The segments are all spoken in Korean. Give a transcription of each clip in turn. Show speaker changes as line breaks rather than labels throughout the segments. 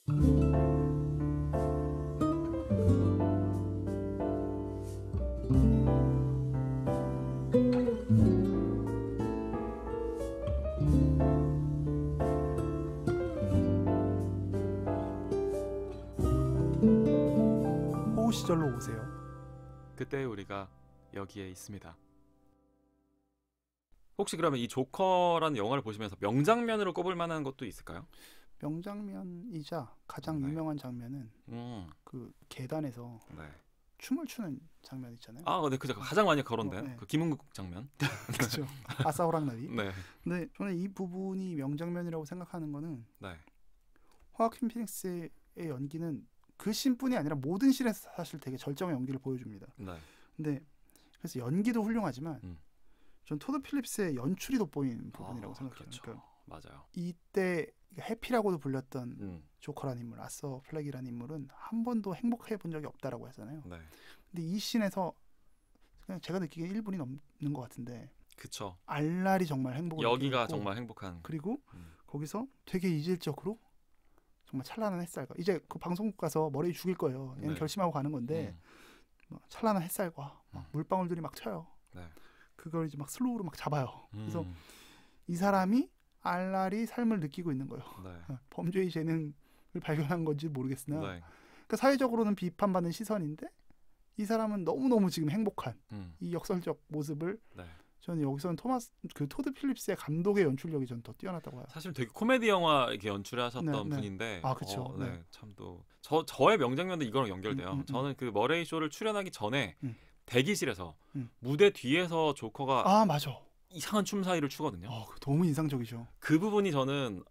호우 시절로 오세요.
그때 우리가 여기에 있습니다. 혹시 그러면 이 조커라는 영화를 보시면서 명장면으로 꼽을 만한 것도 있을까요?
명장면이자 가장
네.
유명한 장면은 그 계단에서
네.
춤을 추는 장면 있잖아요.
아, 네, 그죠. 가장 많이 거론된
네.
그 김은국 장면.
그렇죠. 아싸호랑나비.
네,
근데 저는 이 부분이 명장면이라고 생각하는 거는
네,
호아킨 피닉스의 연기는 그 씬뿐이 아니라 모든 씬에서 사실 되게 절정의 연기를 보여줍니다.
네.
근데 그래서 연기도 훌륭하지만
음.
전 토드 필립스의 연출이 돋보이는 부분이라고 생각해요.
그렇죠.
그러니까
맞아요.
이때 해피라고도 불렸던 조커라는 인물, 아서 플렉이라는 인물은 한 번도 행복해 본 적이 없다라고 하잖아요.
네.
근데 이 씬에서 그냥 제가 느끼기에 1분이 넘는 것 같은데
그쵸.
알랄이 정말 행복을
여기가
느끼고
정말 행복한.
그리고 거기서 되게 이질적으로 정말 찬란한 햇살과 이제 그 방송국 가서 머리 죽일 거예요. 얘는
네.
결심하고 가는 건데 뭐 찬란한 햇살과 막 물방울들이 막 튀어요.
네.
그걸 이제 막 슬로우로 막 잡아요. 그래서 이 사람이 알랄이 삶을 느끼고 있는 거예요.
네.
범죄의 재능을 발견한 건지 모르겠으나
네.
그러니까 사회적으로는 비판받는 시선인데 이 사람은 너무너무 지금 행복한 이 역설적 모습을
네.
저는 여기서는 토드 필립스의 감독의 연출력이 전 더 뛰어났다고 해요.
사실 되게 코미디 영화 이렇게 연출하셨던
네, 네.
분인데,
아, 그쵸.
네.
네.
참 또 저의 명장면도 이거랑 연결돼요. 저는 그 머레이 쇼를 출연하기 전에 대기실에서 무대 뒤에서 조커가
아, 맞아.
이상한 춤 사이를 추거든요.
너무 인상적이죠.
그 부분이 저는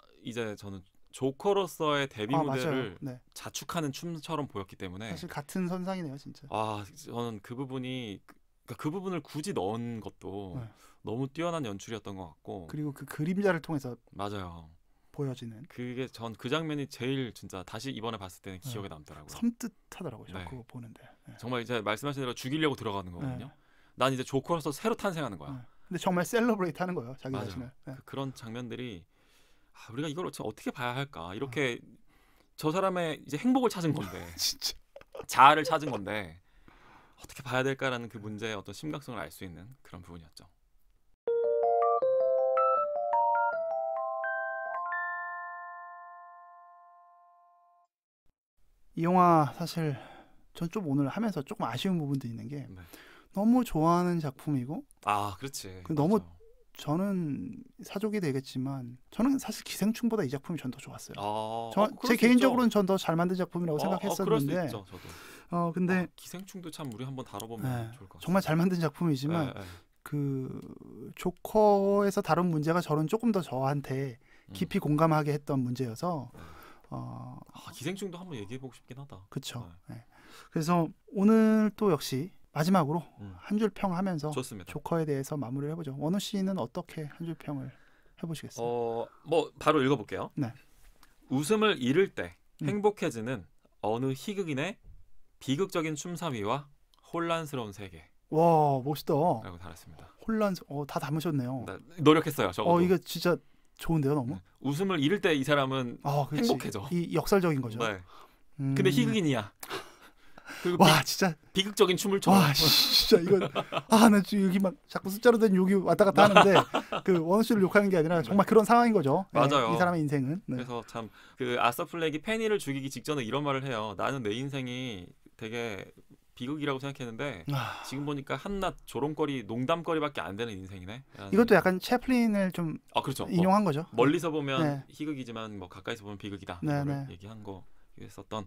조커로서의 데뷔 무대를
네.
자축하는 춤처럼 보였기 때문에
사실 같은 선상이네요, 진짜.
저는 그 부분이 그 부분을 굳이 넣은 것도
네.
너무 뛰어난 연출이었던 것 같고,
그리고 그 그림자를 통해서
맞아요.
보여지는
그게 전 그 장면이 제일 진짜 다시 이번에 봤을 때는 기억에 남더라고요.
섬뜩하더라고요.
네.
그거 보는데. 네.
정말 이제 말씀하신 대로 죽이려고 들어가는 거거든요.
네.
난 이제 조커로서 새로 탄생하는 거야.
네. 근데 정말 셀러브레이트 하는 거예요, 자기
맞아요.
자신을. 네.
그런 장면들이 우리가 이걸 어떻게 봐야 할까? 이렇게 저 사람의 이제 행복을 찾은 건데,
진짜.
자아를 찾은 건데 어떻게 봐야 될까라는 그 문제의 어떤 심각성을 알 수 있는 그런 부분이었죠.
이 영화 사실 전 좀 오늘 하면서 조금 아쉬운 부분도 있는 게 너무 좋아하는 작품이고
그렇지.
너무 저는 사족이 되겠지만 저는 사실 기생충보다 이 작품이 전 더 좋았어요. 제 개인적으로는 전 더 잘 만든 작품이라고 생각했었는데
그럴 수 있죠, 저도.
근데
기생충도 참 우리 한번 다뤄보면 좋을 것 같아요.
정말 잘 만든 작품이지만 그 조커에서 다룬 문제가 저는 조금 더 저한테 깊이 공감하게 했던 문제여서
기생충도 한번 얘기해보고 싶긴 하다.
그렇죠. 네. 그래서 오늘 또 역시 마지막으로 한 줄 평 하면서
좋습니다.
조커에 대해서 마무리를 해보죠. 원우 씨는 어떻게 한 줄 평을 해보시겠어요?
뭐 바로 읽어볼게요.
네.
웃음을 잃을 때 행복해지는 어느 희극인의 비극적인 춤사위와 혼란스러운 세계.
와, 멋있다.
라고 달았습니다.
다 담으셨네요.
노력했어요. 적어도.
이거 진짜 좋은데요, 너무.
웃음을 잃을 때 이 사람은 행복해져.
이 역설적인 거죠.
네. 근데 희극인이야. 그리고
와, 진짜
비극적인 춤을 춰.
와, 진짜 이거 나 지금 여기 막 자꾸 숫자로 된 욕이 왔다 갔다 하는데 그 원우 씨를 욕하는 게 아니라 정말 그런 상황인 거죠.
맞아요.
이 사람의 인생은. 네.
그래서 참 그 아서 플렉이 페니를 죽이기 직전에 이런 말을 해요. 나는 내 인생이 되게 비극이라고 생각했는데 지금 보니까 한낱 조롱거리, 농담거리밖에 안 되는 인생이네.
이것도 약간 채플린을 좀
그렇죠.
인용한 거죠.
멀리서 보면 희극이지만 뭐 가까이서 보면 비극이다. 이걸 얘기한 거 있었던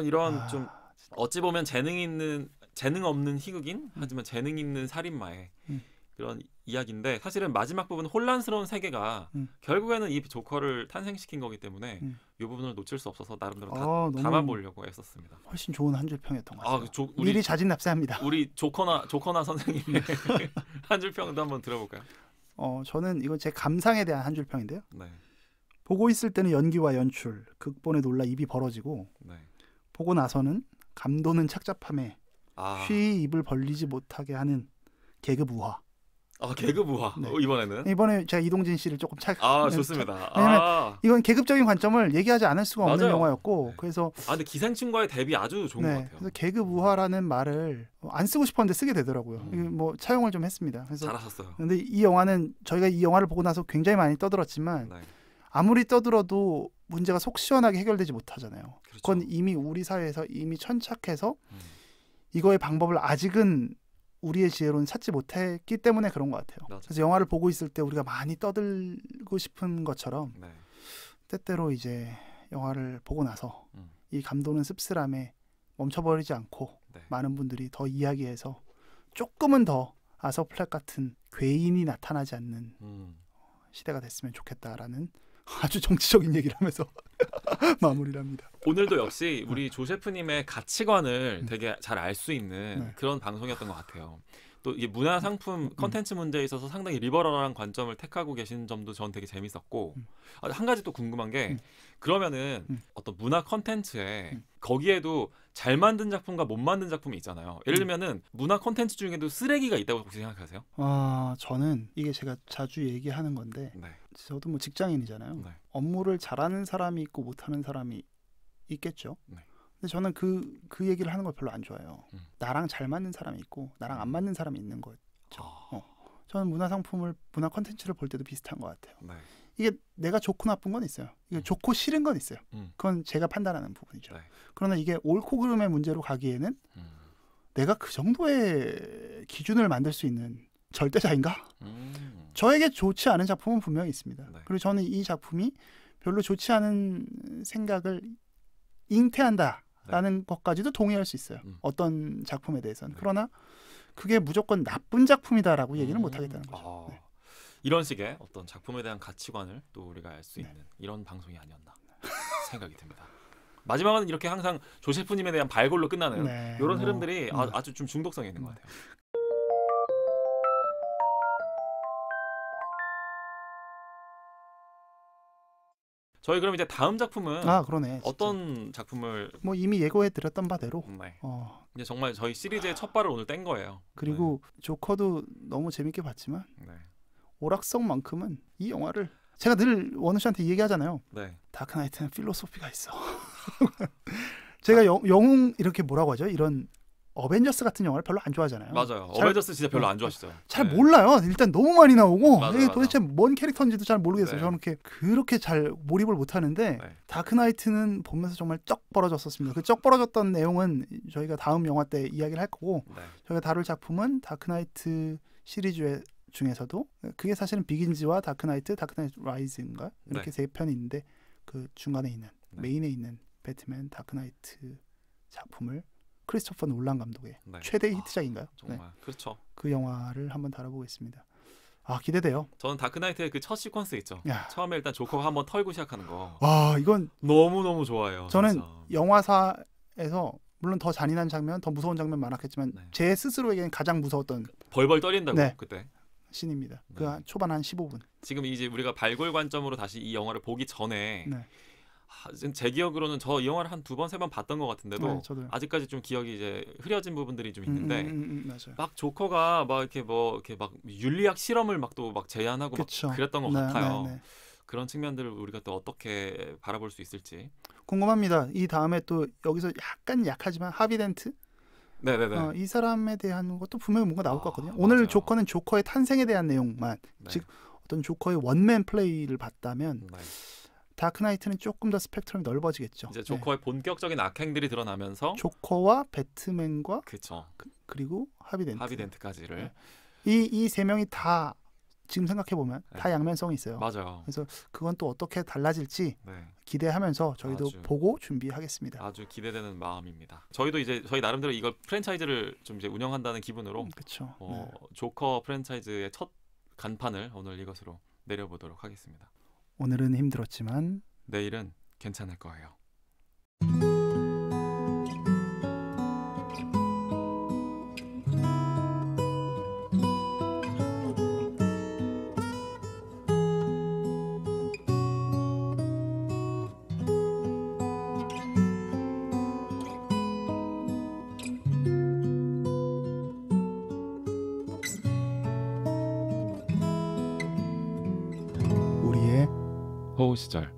이런 좀 어찌 보면 재능 없는 희극인 하지만 재능 있는 살인마의 그런 이야기인데 사실은 마지막 부분 혼란스러운 세계가 결국에는 이 조커를 탄생시킨 거기 때문에 이 부분을 놓칠 수 없어서 나름대로 담아보려고 애썼습니다.
훨씬 좋은 한 줄 평이었던 것 같아요.
우리
미리 자진납세합니다.
우리 조커나 선생님의 한 줄 평도 한번 들어볼까요?
저는 이건 제 감상에 대한 한 줄 평인데요.
네.
보고 있을 때는 연기와 연출, 극본에 놀라 입이 벌어지고 보고 나서는 감도는 착잡함에 쉬이 입을 벌리지 못하게 하는 계급 우화.
계급 우화. 네.
이번에 제가 이동진 씨를 조금
좋습니다.
왜냐면 이건 계급적인 관점을 얘기하지 않을 수가 없는 맞아요. 영화였고 그래서
근데 기생충과의 대비 아주 좋은 것 같아요.
그래서 계급 우화라는 말을 안 쓰고 싶었는데 쓰게 되더라고요. 뭐 차용을 좀 했습니다. 그래서
잘하셨어요.
근데 이 영화는 저희가 이 영화를 보고 나서 굉장히 많이 떠들었지만 아무리 떠들어도 문제가 속 시원하게 해결되지 못하잖아요. 그렇죠. 그건 이미 우리 사회에서 이미 천착해서 이거의 방법을 아직은 우리의 지혜로는 찾지 못했기 때문에 그런 것 같아요. 맞아. 그래서 영화를 보고 있을 때 우리가 많이 떠들고 싶은 것처럼 때때로 이제 영화를 보고 나서 이 감도는 씁쓸함에 멈춰버리지 않고 많은 분들이 더 이야기해서 조금은 더 아서플렉 같은 괴인이 나타나지 않는 시대가 됐으면 좋겠다라는 아주 정치적인 얘기를 하면서 마무리를 합니다.
오늘도 역시 우리 조 셰프님의 가치관을 되게 잘 알 수 있는 그런 방송이었던 것 같아요. 또 이게 문화 상품 컨텐츠 문제에 있어서 상당히 리버럴한 관점을 택하고 계신 점도 전 되게 재밌었고 한 가지 또 궁금한 게 그러면은 어떤 문화 컨텐츠에 거기에도 잘 만든 작품과 못 만든 작품이 있잖아요. 예를 들면은 문화 컨텐츠 중에도 쓰레기가 있다고 혹시 생각하세요?
저는 이게 제가 자주 얘기하는 건데 저도 뭐 직장인이잖아요. 업무를 잘하는 사람이 있고 못하는 사람이 있겠죠. 근데 저는 그 얘기를 하는 걸 별로 안 좋아해요. 나랑 잘 맞는 사람이 있고 나랑 안 맞는 사람이 있는 거죠. 저는 문화 컨텐츠를 볼 때도 비슷한 것 같아요. 이게 내가 좋고 나쁜 건 있어요. 이게 좋고 싫은 건 있어요. 그건 제가 판단하는 부분이죠. 그러나 이게 옳고 그름의 문제로 가기에는 내가 그 정도의 기준을 만들 수 있는 절대자인가? 저에게 좋지 않은 작품은 분명히 있습니다. 그리고 저는 이 작품이 별로 좋지 않은 생각을 잉태한다라는 것까지도 동의할 수 있어요. 어떤 작품에 대해서는. 그러나 그게 무조건 나쁜 작품이다라고 얘기는 못하겠다는 거죠.
이런 식의 어떤 작품에 대한 가치관을 또 우리가 알 수 있는 이런 방송이 아니었나 생각이 듭니다. 마지막은 이렇게 항상 조 셰프님에 대한 발골로 끝나는 이런 흐름들이 아주 좀 중독성이 있는 것 같아요. 저희 그럼 이제 다음 작품은
그러네,
어떤 작품을
뭐 이미 예고해 드렸던 바대로
이제 정말 저희 시리즈의 첫 발을 오늘 뗀 거예요.
그리고 조커도 너무 재밌게 봤지만 오락성만큼은 이 영화를 제가 늘 원우 씨한테 얘기하잖아요. 다크나이트는 필로소피가 있어. 제가 영웅 이렇게 뭐라고 하죠? 이런 어벤져스 같은 영화를 별로 안 좋아하잖아요.
맞아요. 어벤져스 진짜 별로 안 좋아하시죠.
잘 몰라요. 일단 너무 많이 나오고 이게 도대체 뭔 캐릭터인지도 잘 모르겠어요. 저는 그렇게 잘 몰입을 못하는데 다크나이트는 보면서 정말 쩍 벌어졌었습니다. 그 쩍 벌어졌던 내용은 저희가 다음 영화 때 이야기를 할 거고 저희가 다룰 작품은 다크나이트 시리즈 중에서도 그게 사실은 비긴즈와 다크나이트 라이즈인가 이렇게 세 편이 있는데 그 중간에 있는 메인에 있는 배트맨 다크나이트 작품을 크리스토퍼 놀란 감독의 최대 히트작인가요?
정말 그렇죠.
그 영화를 한번 다뤄보겠습니다. 기대돼요.
저는 다크나이트의 그 첫 시퀀스 있죠. 처음에 일단 조커가 한번 털고 시작하는 거.
이건
너무 좋아해요.
저는
진짜.
영화사에서 물론 더 잔인한 장면, 더 무서운 장면 많았겠지만 제 스스로에게는 가장 무서웠던
벌벌 떨린다고 그때
신입니다. 그 초반 한 15분.
지금 이제 우리가 발굴 관점으로 다시 이 영화를 보기 전에 제 기억으로는 저 이 영화를 한 2번, 3번 봤던 것 같은데도 아직까지 좀 기억이 이제 흐려진 부분들이 좀 있는데
맞아요.
막 조커가 막 이렇게 막 윤리학 실험을 막 제안하고 막 그랬던 것 같아요. 그런 측면들을 우리가 또 어떻게 바라볼 수 있을지
궁금합니다. 이 다음에 또 여기서 약간 약하지만 하비덴트 이 사람에 대한 것도 분명히 뭔가 나올 것 같거든요. 오늘 맞아요. 조커는 조커의 탄생에 대한 내용만 즉 어떤 조커의 원맨 플레이를 봤다면 다크나이트는 조금 더 스펙트럼이 넓어지겠죠.
이제 조커의 본격적인 악행들이 드러나면서
조커와 배트맨과 그리고
하비덴트까지를
이 세 명이 다 지금 생각해 보면 다 양면성이 있어요.
맞아요.
그래서 그건 또 어떻게 달라질지 기대하면서 저희도 보고 준비하겠습니다.
아주 기대되는 마음입니다. 저희도 이제 저희 나름대로 이걸 프랜차이즈를 좀 이제 운영한다는 기분으로 조커 프랜차이즈의 첫 간판을 오늘 이것으로 내려보도록 하겠습니다.
오늘은 힘들었지만
내일은 괜찮을 거예요.
초보 시절